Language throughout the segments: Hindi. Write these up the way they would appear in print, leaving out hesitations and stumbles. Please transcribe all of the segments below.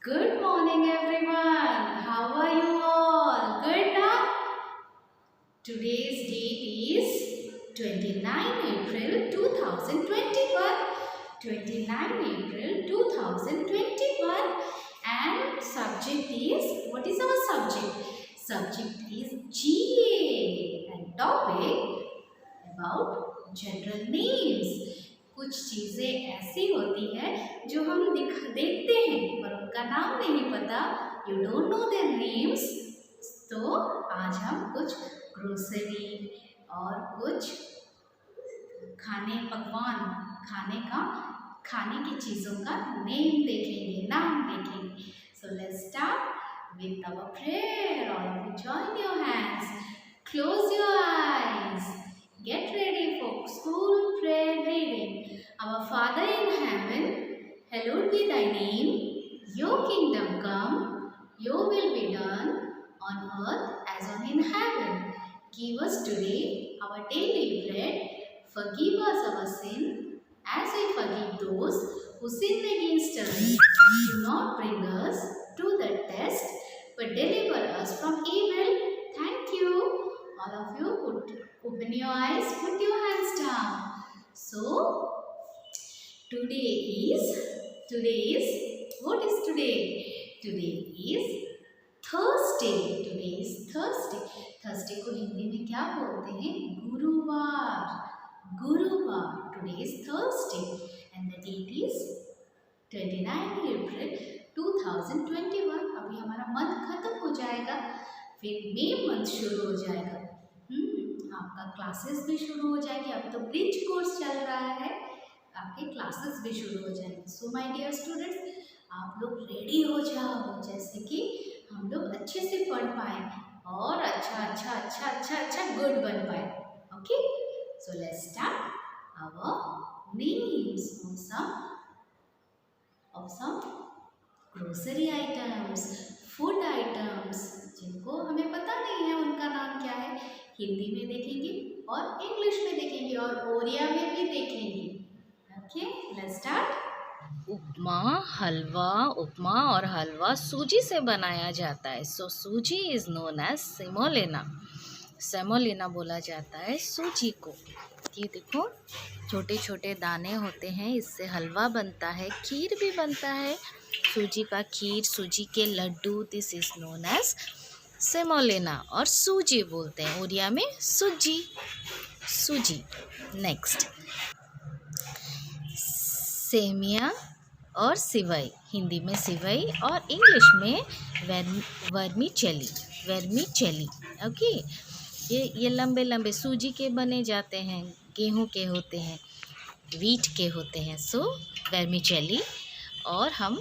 Good morning, everyone. How are you all? Good now? Today's date is 29 April 2021. 29 April 2021. And subject is, what is our subject? Subject is GA. And topic about general names. कुछ चीज़ें ऐसी होती हैं जो हम देखते हैं पर उनका नाम नहीं पता. You don't know their names. तो आज हम कुछ ग्रोसरी और कुछ खाने की चीज़ों का नेम देखेंगे, नाम देखेंगे. सो let's start with our prayer. All of you join your hands. Close your eyes. Get ready for school prayer reading. Our Father in heaven, hallowed be thy name. Your kingdom come. Your will be done on earth as on in heaven. Give us today our daily bread. Forgive us our sin as we forgive those who sin against us. Do not bring us to the test, but deliver us from evil. Thank you. All of you, open your eyes, put your hands down. So, today is, what is today? Today is Thursday. Today is Thursday. Thursday को हिंदी में क्या बोलते हैं? गुरुवार. गुरुवार. Today is Thursday and the date is 29 April 2021. अभी हमारा मंथ खत्म हो जाएगा, फिर मई मंथ शुरू हो जाएगा. आपका क्लासेस भी शुरू हो जाएंगे. अभी तो ब्रिज कोर्स चल रहा है, आपके क्लासेस भी शुरू हो जाएंगे. सो माय डियर स्टूडेंट्स, आप लोग रेडी हो जाओ जैसे कि हम लोग अच्छे से पढ़ पाए और अच्छा गुड बन पाए. Okay, so let's start our names of some grocery items, food items जिनको हमें पता नहीं है उनका नाम क्या है. हिंदी में देखेंगे और इंग्लिश में देखेंगे और ओरिया में भी देखेंगे. Okay, let's start. उपमा और हलवा सूजी से बनाया जाता है. So suji is known as semolina. Semolina बोला जाता है सूजी को. ये देखो, छोटे छोटे दाने होते हैं, इससे हलवा बनता है, खीर भी बनता है. सूजी का खीर, सूजी के लड्डू, this is known as semolina. और सूजी बोलते हैं उड़िया में सूजी. सूजी. नेक्स्ट, सेमिया और सिवई. हिंदी में सिवई और इंग्लिश में वर्मीचेली. वर्मीचेली. ओके, ये लंबे लंबे सूजी के बने जाते हैं, गेहूं के होते हैं, वीट के होते हैं. सो वर्मीचेली. और हम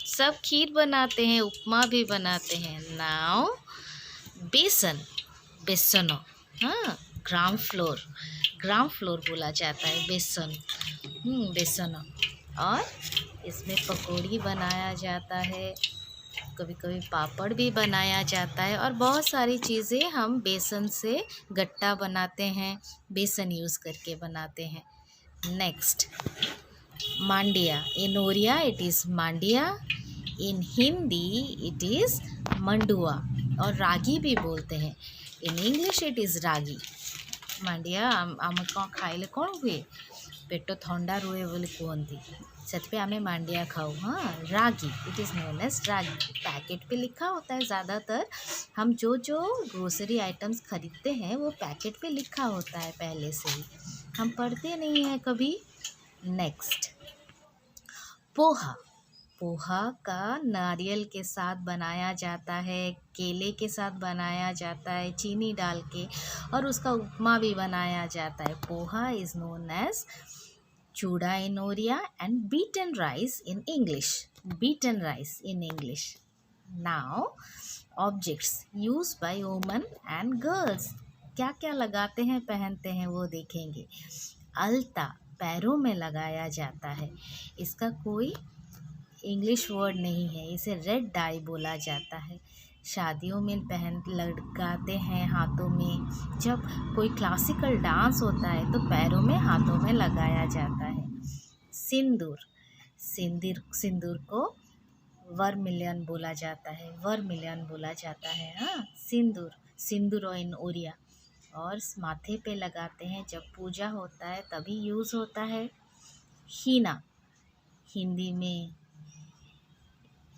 सब खीर बनाते हैं, उपमा भी बनाते हैं. नाउ बेसन. बेसनो. हाँ, ग्राम फ्लोर बोला जाता है बेसन. बेसनो. और इसमें पकौड़ी बनाया जाता है, कभी कभी पापड़ भी बनाया जाता है, और बहुत सारी चीज़ें हम बेसन से गट्टा बनाते हैं, बेसन यूज़ करके बनाते हैं. Next, mandia. In Odia it is mandia. In Hindi it is mandua. और रागी भी बोलते हैं. In English it is ragi. मांडिया आम कौन खाइले कौन हुए, पेट थंडा रुए बोली कहती, से आम मांडिया खाऊ. हाँ, ragi it is known as ragi. Packet पे लिखा होता है. ज़्यादातर हम जो ग्रोसरी आइटम्स खरीदते हैं वो पैकेट पे लिखा होता है पहले से ही, हम पढ़ते नहीं हैं कभी. नेक्स्ट, पोहा. पोहा का नारियल के साथ बनाया जाता है, केले के साथ बनाया जाता है, चीनी डाल के, और उसका उपमा भी बनाया जाता है. पोहा इज़ नोन एज चूड़ा in Oriya and beaten rice in English. Beaten rice in English. Now, objects used by women and girls. क्या क्या लगाते हैं, पहनते हैं, वो देखेंगे. अलता पैरों में लगाया जाता है. इसका कोई इंग्लिश वर्ड नहीं है, इसे रेड डाई बोला जाता है. शादियों में लगाते हैं हाथों में. जब कोई क्लासिकल डांस होता है तो पैरों में, हाथों में लगाया जाता है. सिंदूर. सिंदूर को वर्मिलियन बोला जाता है, वर्मिलियन बोला जाता है। हाँ, सिंदूर, सिंदूर इन ओरिया। और माथे पे लगाते हैं जब पूजा होता है तभी यूज़ होता है। हीना, हिंदी में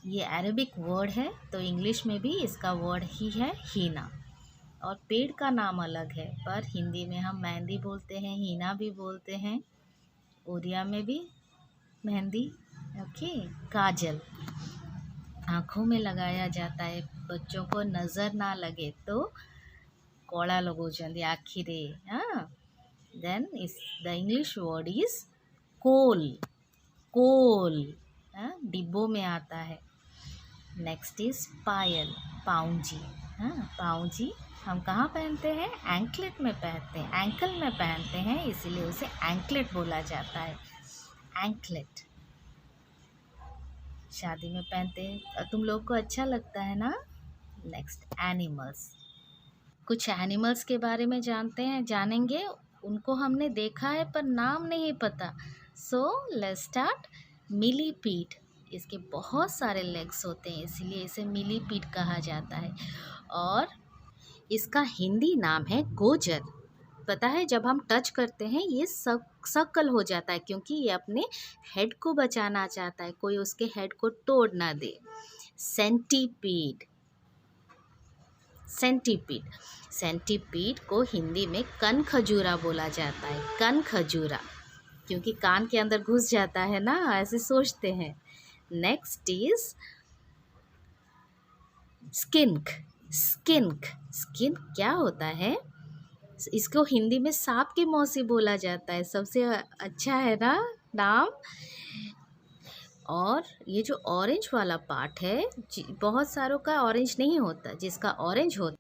ये अरेबिक वर्ड है तो इंग्लिश में भी इसका वर्ड ही है हीना। और पेड़ का नाम अलग है पर हिंदी में हम मेहंदी बोलते हैं, हीना भी बोलते हैं, ओरिया में भी मेहंदी। ओके। काजल आँखों में लगाया जाता है, बच्चों को नज़र ना लगे तो कोड़ा लगोचंदी आखिरे। हाँ, देन इस द इंग्लिश वर्ड इज कोल, कोल। हाँ, डिब्बों में आता है। नेक्स्ट इज पायल, पाउंजी। हाँ, पाउंजी हम कहाँ पहनते हैं? एंकलेट में पहनते हैं, एंकल में पहनते हैं, इसीलिए उसे एंकलेट बोला जाता है। एंकलेट शादी में पहनते हैं और तुम लोग को अच्छा लगता है ना। Next, animals. कुछ एनिमल्स के बारे में जानेंगे। उनको हमने देखा है पर नाम नहीं पता। सो लेट्स स्टार्ट। मिलीपीड, इसके बहुत सारे लेग्स होते हैं इसीलिए इसे मिलीपीड कहा जाता है। और इसका हिंदी नाम है गोजर। पता है जब हम टच करते हैं ये सक्कल हो जाता है क्योंकि ये अपने हेड को बचाना चाहता है, कोई उसके हेड को तोड़ ना दे। सेंटीपीड, सेंटीपीड, सेंटीपीड को हिंदी में कन खजूरा बोला जाता है, कन खजूरा, क्योंकि कान के अंदर घुस जाता है ना, ऐसे सोचते हैं। Next is skink, skink, skink क्या होता है? इसको हिंदी में सांप की मौसी बोला जाता है, सबसे अच्छा है ना नाम। और ये जो ऑरेंज वाला पार्ट है, बहुत सारों का ऑरेंज नहीं होता, जिसका ऑरेंज होता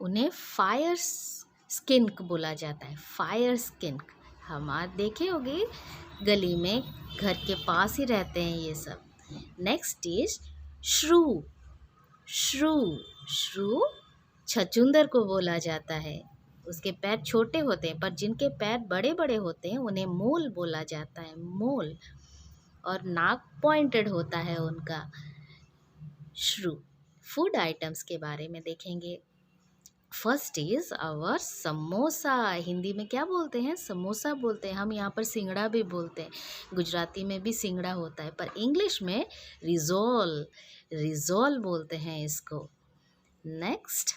उन्हें फायर स्किंक बोला जाता है, फायर स्किंक। हम आज देखे होंगे गली में, घर के पास ही रहते हैं ये सब। नेक्स्ट इज श्रू, श्रू, श्रू छछूंदर को बोला जाता है। उसके पैर छोटे होते हैं पर जिनके पैर बड़े बड़े होते हैं उन्हें मोल बोला जाता है, मोल। और नाक पॉइंटेड होता है उनका। श्रू। फूड आइटम्स के बारे में देखेंगे। First is our samosa. Hindi में क्या बोलते हैं? समोसा बोलते हैं। हम यहाँ पर सिंगड़ा भी बोलते हैं, गुजराती में भी सिंगड़ा होता है, पर इंग्लिश में रिजोल, रिजोल बोलते हैं इसको। नेक्स्ट,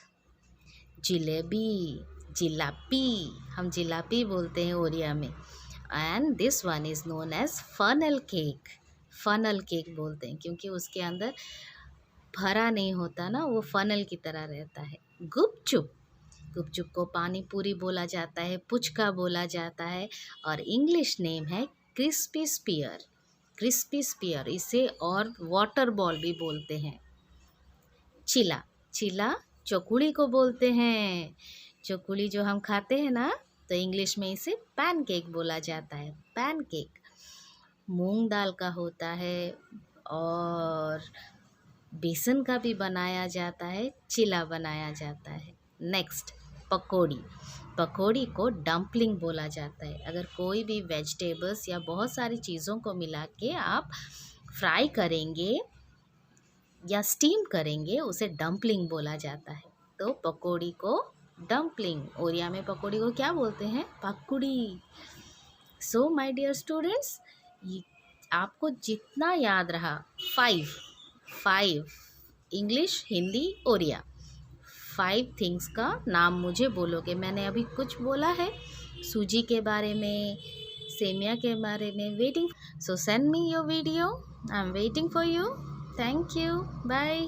जिलेबी, जिलापी, हम जिलापी बोलते हैं ओरिया में। And this one is known as funnel cake, funnel cake बोलते हैं क्योंकि उसके अंदर भरा नहीं होता ना, वो फनल की तरह रहता है। गुपचुप, गुपचुप को पानी पूरी बोला जाता है, पुचका बोला जाता है, और इंग्लिश नेम है क्रिस्पी स्पीयर, क्रिस्पी स्पीयर। इसे और वाटर बॉल भी बोलते हैं। चिला, चिला चौकुड़ी को बोलते हैं, चौकुड़ी जो हम खाते हैं ना, तो इंग्लिश में इसे पैनकेक बोला जाता है, पैनकेक। मूंग दाल का होता है और बेसन का भी बनाया जाता है, चिला बनाया जाता है। नेक्स्ट, पकौड़ी, पकौड़ी को डम्पलिंग बोला जाता है। अगर कोई भी वेजिटेबल्स या बहुत सारी चीज़ों को मिला के आप फ्राई करेंगे या स्टीम करेंगे उसे डम्पलिंग बोला जाता है। तो पकौड़ी को डम्पलिंग, ओरिया में पकौड़ी को क्या बोलते हैं? पकौड़ी। सो माय डियर स्टूडेंट्स, आपको जितना याद रहा, 5 इंग्लिश, हिंदी, ओरिया, 5 थिंग्स का नाम मुझे बोलोगे। मैंने अभी कुछ बोला है सूजी के बारे में, सेमिया के बारे में। Waiting, so send me your video, I am waiting for you. Thank you, bye.